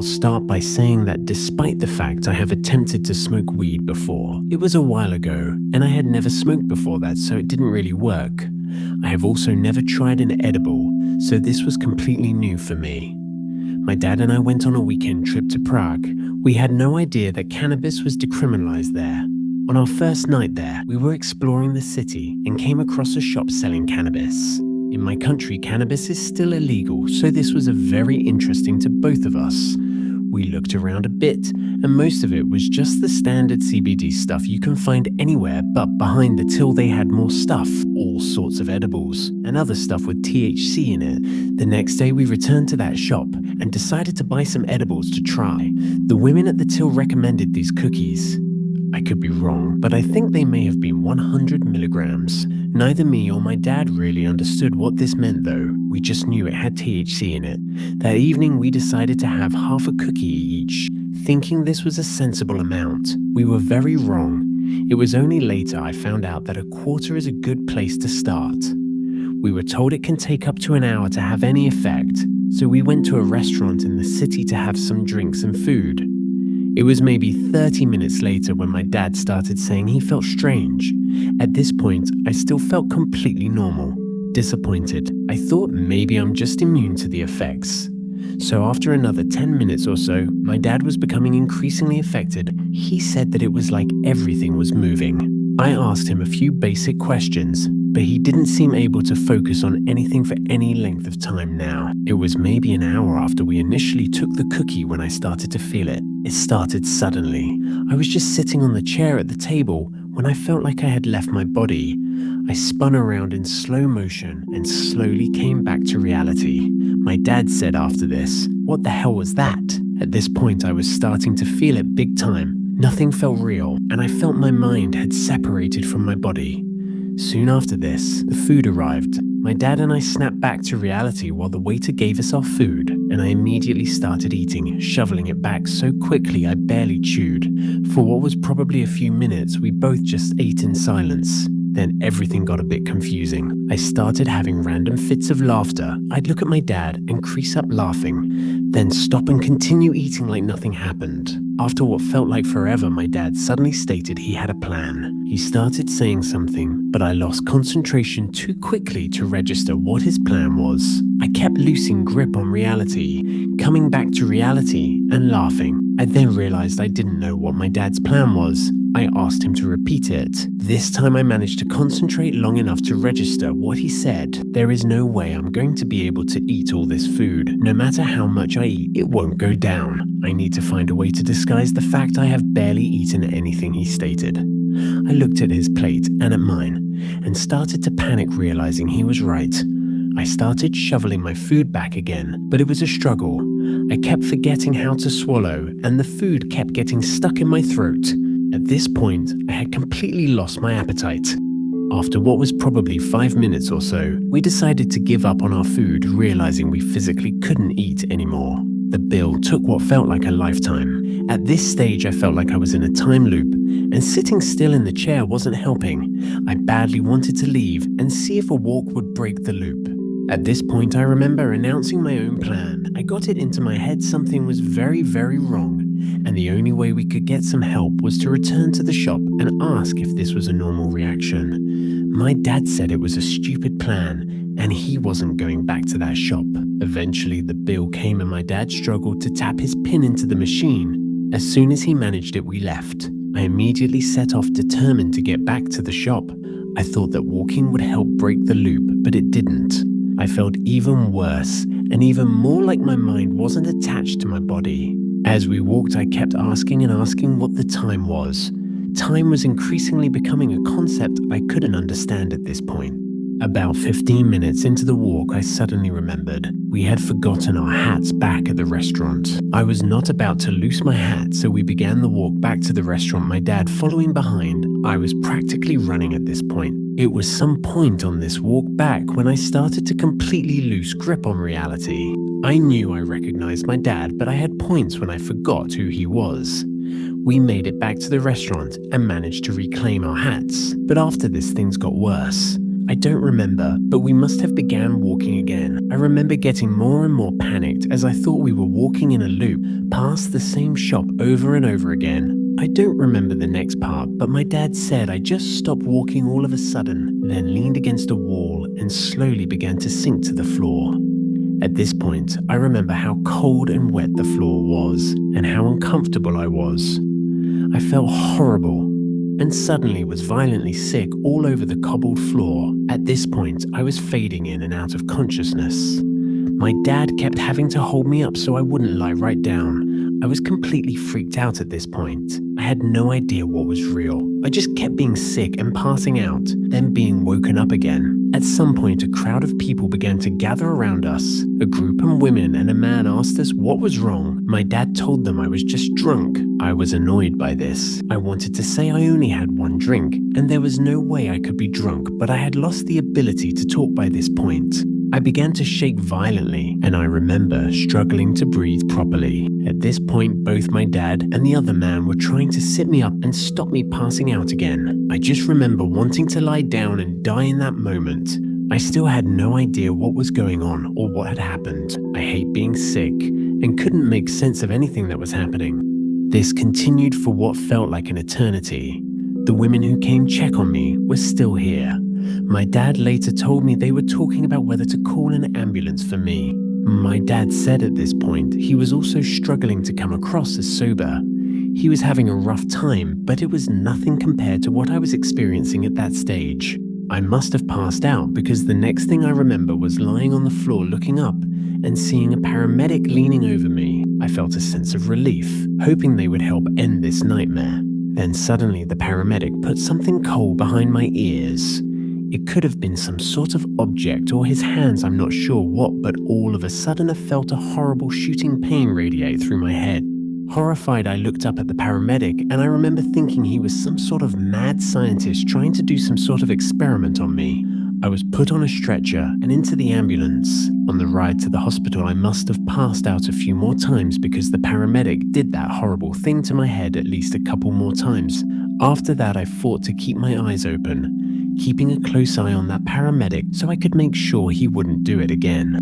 I'll start by saying that despite the fact I have attempted to smoke weed before, it was a while ago and I had never smoked before that, so it didn't really work. I have also never tried an edible, so this was completely new for me. My dad and I went on a weekend trip to Prague. We had no idea that cannabis was decriminalized there. On our first night there, we were exploring the city and came across a shop selling cannabis. In my country, cannabis is still illegal, so this was very interesting to both of us. We looked around a bit, and most of it was just the standard CBD stuff you can find anywhere, but behind the till they had more stuff, all sorts of edibles, and other stuff with THC in it. The next day we returned to that shop and decided to buy some edibles to try. The women at the till recommended these cookies. I could be wrong, but I think they may have been 100 milligrams. Neither me or my dad really understood what this meant though. We just knew it had THC in it. That evening we decided to have half a cookie each, thinking this was a sensible amount. We were very wrong. It was only later I found out that a quarter is a good place to start. We were told it can take up to an hour to have any effect, so we went to a restaurant in the city to have some drinks and food. It was maybe 30 minutes later when my dad started saying he felt strange. At this point, I still felt completely normal. Disappointed. I thought maybe I'm just immune to the effects. So after another 10 minutes or so, my dad was becoming increasingly affected. He said that it was like everything was moving. I asked him a few basic questions, but he didn't seem able to focus on anything for any length of time now. It was maybe an hour after we initially took the cookie when I started to feel it. It started suddenly. I was just sitting on the chair at the table when I felt like I had left my body. I spun around in slow motion and slowly came back to reality. My dad said after this, "What the hell was that?" At this point I was starting to feel it big time. Nothing felt real, and I felt my mind had separated from my body. Soon after this, the food arrived. My dad and I snapped back to reality while the waiter gave us our food, and I immediately started eating, shoveling it back so quickly I barely chewed. For what was probably a few minutes, we both just ate in silence. Then everything got a bit confusing. I started having random fits of laughter. I'd look at my dad and crease up laughing, then stop and continue eating like nothing happened. After what felt like forever, my dad suddenly stated he had a plan. He started saying something, but I lost concentration too quickly to register what his plan was. I kept losing grip on reality, coming back to reality and laughing. I then realized I didn't know what my dad's plan was. I asked him to repeat it. This time I managed to concentrate long enough to register what he said. There is no way I'm going to be able to eat all this food. No matter how much I eat, it won't go down. I need to find a way to disguise the fact I have barely eaten anything, he stated. I looked at his plate and at mine, and started to panic, realizing he was right. I started shoveling my food back again, but it was a struggle. I kept forgetting how to swallow, and the food kept getting stuck in my throat. At this point, I had completely lost my appetite. After what was probably 5 minutes or so, we decided to give up on our food, realizing we physically couldn't eat anymore. The bill took what felt like a lifetime. At this stage, I felt like I was in a time loop, and sitting still in the chair wasn't helping. I badly wanted to leave and see if a walk would break the loop. At this point, I remember announcing my own plan. I got it into my head something was very, very wrong, and the only way we could get some help was to return to the shop and ask if this was a normal reaction. My dad said it was a stupid plan, and he wasn't going back to that shop. Eventually, the bill came and my dad struggled to tap his pin into the machine. As soon as he managed it, we left. I immediately set off, determined to get back to the shop. I thought that walking would help break the loop, but it didn't. I felt even worse, and even more like my mind wasn't attached to my body. As we walked, I kept asking and asking what the time was. Time was increasingly becoming a concept I couldn't understand at this point. About 15 minutes into the walk, I suddenly remembered we had forgotten our hats back at the restaurant. I was not about to lose my hat, so we began the walk back to the restaurant, my dad following behind. I was practically running at this point. It was some point on this walk back when I started to completely lose grip on reality. I knew I recognized my dad, but I had points when I forgot who he was. We made it back to the restaurant and managed to reclaim our hats, but after this things got worse. I don't remember, but we must have began walking again. I remember getting more and more panicked as I thought we were walking in a loop past the same shop over and over again. I don't remember the next part, but my dad said I just stopped walking all of a sudden, then leaned against a wall and slowly began to sink to the floor. At this point, I remember how cold and wet the floor was and how uncomfortable I was. I felt horrible and suddenly was violently sick all over the cobbled floor. At this point, I was fading in and out of consciousness. My dad kept having to hold me up so I wouldn't lie right down. I was completely freaked out at this point. I had no idea what was real. I just kept being sick and passing out, then being woken up again. At some point, a crowd of people began to gather around us. A group of women and a man asked us what was wrong. My dad told them I was just drunk. I was annoyed by this. I wanted to say I only had one drink, and there was no way I could be drunk, but I had lost the ability to talk by this point. I began to shake violently, and I remember struggling to breathe properly. At this point, both my dad and the other man were trying to sit me up and stop me passing out again. I just remember wanting to lie down and die in that moment. I still had no idea what was going on or what had happened. I hate being sick and couldn't make sense of anything that was happening. This continued for what felt like an eternity. The women who came check on me were still here. My dad later told me they were talking about whether to call an ambulance for me. My dad said at this point he was also struggling to come across as sober. He was having a rough time, but it was nothing compared to what I was experiencing at that stage. I must have passed out because the next thing I remember was lying on the floor looking up and seeing a paramedic leaning over me. I felt a sense of relief, hoping they would help end this nightmare. Then suddenly the paramedic put something cold behind my ears. It could have been some sort of object or his hands, I'm not sure what, but all of a sudden I felt a horrible shooting pain radiate through my head. Horrified, I looked up at the paramedic and I remember thinking he was some sort of mad scientist trying to do some sort of experiment on me. I was put on a stretcher and into the ambulance. On the ride to the hospital, I must have passed out a few more times because the paramedic did that horrible thing to my head at least a couple more times. After that, I fought to keep my eyes open, keeping a close eye on that paramedic so I could make sure he wouldn't do it again.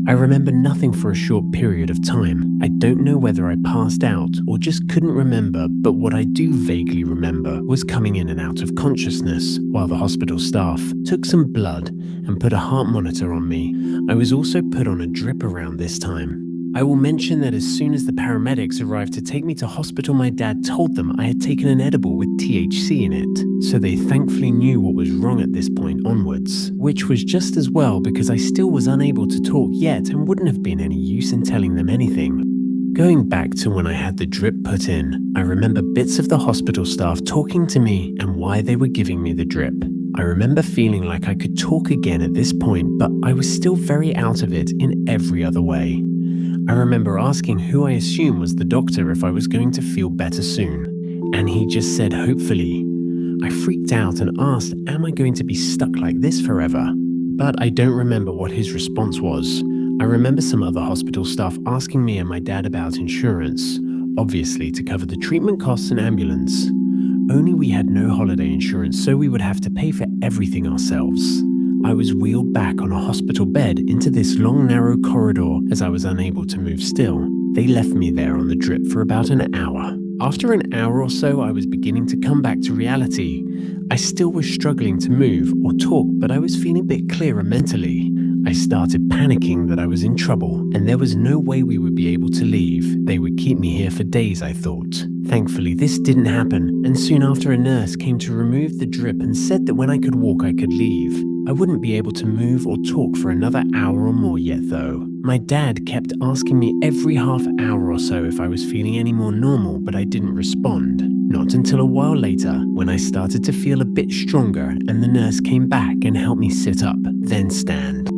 I remember nothing for a short period of time. I don't know whether I passed out or just couldn't remember, but what I do vaguely remember was coming in and out of consciousness while the hospital staff took some blood and put a heart monitor on me. I was also put on a drip around this time. I will mention that as soon as the paramedics arrived to take me to hospital, my dad told them I had taken an edible with THC in it, so they thankfully knew what was wrong at this point onwards, which was just as well because I still was unable to talk yet and wouldn't have been any use in telling them anything. Going back to when I had the drip put in, I remember bits of the hospital staff talking to me and why they were giving me the drip. I remember feeling like I could talk again at this point, but I was still very out of it in every other way. I remember asking who I assume was the doctor if I was going to feel better soon, and he just said hopefully. I freaked out and asked, am I going to be stuck like this forever? But I don't remember what his response was. I remember some other hospital staff asking me and my dad about insurance, obviously to cover the treatment costs and ambulance. Only we had no holiday insurance, so we would have to pay for everything ourselves. I was wheeled back on a hospital bed into this long narrow corridor as I was unable to move still. They left me there on the drip for about an hour. After an hour or so, I was beginning to come back to reality. I still was struggling to move or talk, but I was feeling a bit clearer mentally. I started panicking that I was in trouble and there was no way we would be able to leave. They would keep me here for days, I thought. Thankfully, this didn't happen, and soon after a nurse came to remove the drip and said that when I could walk, I could leave. I wouldn't be able to move or talk for another hour or more yet though. My dad kept asking me every half hour or so if I was feeling any more normal, but I didn't respond. Not until a while later, when I started to feel a bit stronger and the nurse came back and helped me sit up, then stand.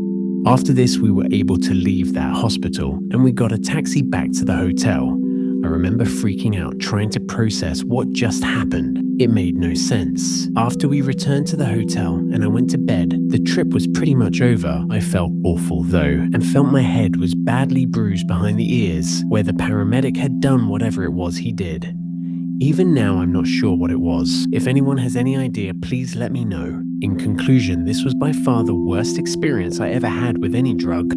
After this, we were able to leave that hospital and we got a taxi back to the hotel. I remember freaking out trying to process what just happened. It made no sense. After we returned to the hotel and I went to bed, the trip was pretty much over. I felt awful though, and felt my head was badly bruised behind the ears, where the paramedic had done whatever it was he did. Even now, I'm not sure what it was. If anyone has any idea, please let me know. In conclusion, this was by far the worst experience I ever had with any drug.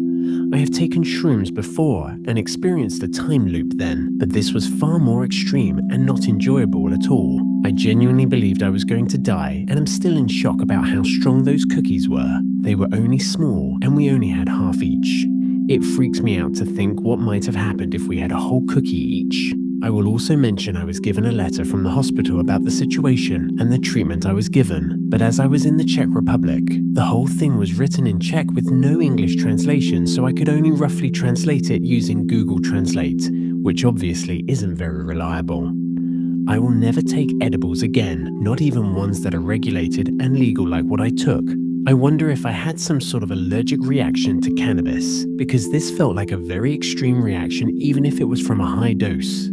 I have taken shrooms before and experienced a time loop then, but this was far more extreme and not enjoyable at all. I genuinely believed I was going to die, and I'm still in shock about how strong those cookies were. They were only small, and we only had half each. It freaks me out to think what might have happened if we had a whole cookie each. I will also mention I was given a letter from the hospital about the situation and the treatment I was given, but as I was in the Czech Republic, the whole thing was written in Czech with no English translation, so I could only roughly translate it using Google Translate, which obviously isn't very reliable. I will never take edibles again, not even ones that are regulated and legal like what I took. I wonder if I had some sort of allergic reaction to cannabis, because this felt like a very extreme reaction even if it was from a high dose.